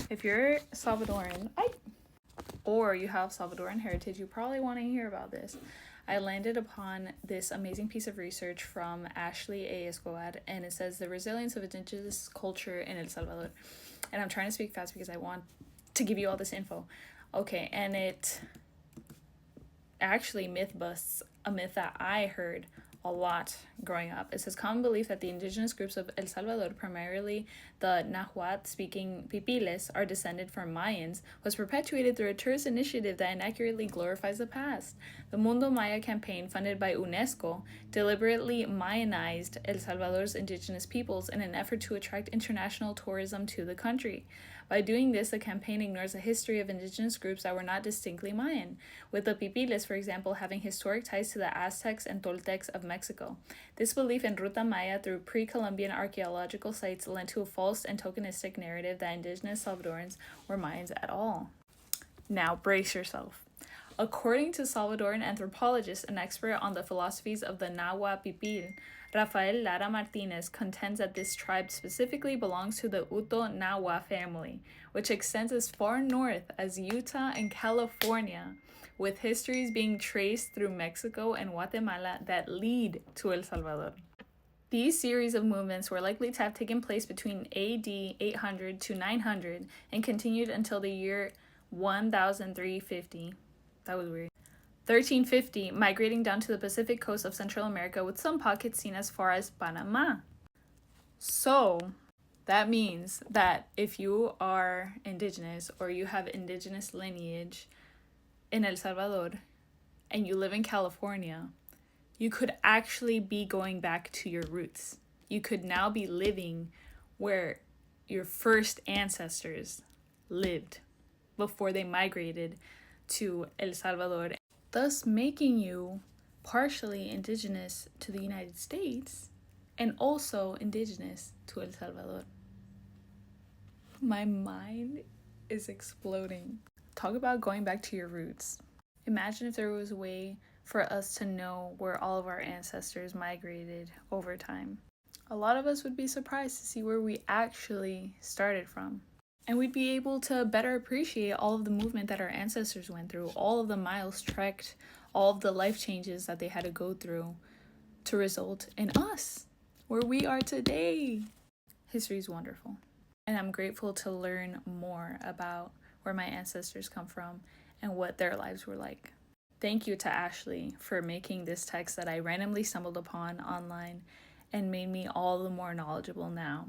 If you're Salvadoran, or you have Salvadoran heritage, you probably want to hear about this. I landed upon this amazing piece of research from Ashley A. Escobar, and it says the resilience of indigenous culture in El Salvador. And I'm trying to speak fast because I want to give you all this info. Okay, and it actually myth busts a myth that I heard a lot growing up. It says common belief that the indigenous groups of El Salvador, primarily the Nahuatl speaking Pipiles, are descended from Mayans, was perpetuated through a tourist initiative that inaccurately glorifies the past. The Mundo Maya campaign, funded by UNESCO, deliberately Mayanized El Salvador's indigenous peoples in an effort to attract international tourism to the country. By doing this, the campaign ignores a history of indigenous groups that were not distinctly Mayan, with the Pipiles, for example, having historic ties to the Aztecs and Toltecs of Mexico. This belief in Ruta Maya through pre-Columbian archaeological sites led to a false and tokenistic narrative that indigenous Salvadorans were Mayans at all. Now, brace yourself. According to Salvadoran anthropologist and expert on the philosophies of the Nahua Pipil, Rafael Lara Martinez contends that this tribe specifically belongs to the Uto Nahua family, which extends as far north as Utah and California, with histories being traced through Mexico and Guatemala that lead to El Salvador. These series of movements were likely to have taken place between AD 800 to 900 and continued until the year 1350. That was weird. 1350, migrating down to the Pacific coast of Central America with some pockets seen as far as Panama. So, that means that if you are indigenous or you have indigenous lineage in El Salvador and you live in California, you could actually be going back to your roots. You could now be living where your first ancestors lived before they migrated to El Salvador, thus making you partially indigenous to the United States and also indigenous to El Salvador. My mind is exploding. Talk about going back to your roots. Imagine if there was a way for us to know where all of our ancestors migrated over time. A lot of us would be surprised to see where we actually started from. And we'd be able to better appreciate all of the movement that our ancestors went through, all of the miles trekked, all of the life changes that they had to go through to result in us, where we are today. History is wonderful. And I'm grateful to learn more about where my ancestors come from and what their lives were like. Thank you to Ashley for making this text that I randomly stumbled upon online and made me all the more knowledgeable now.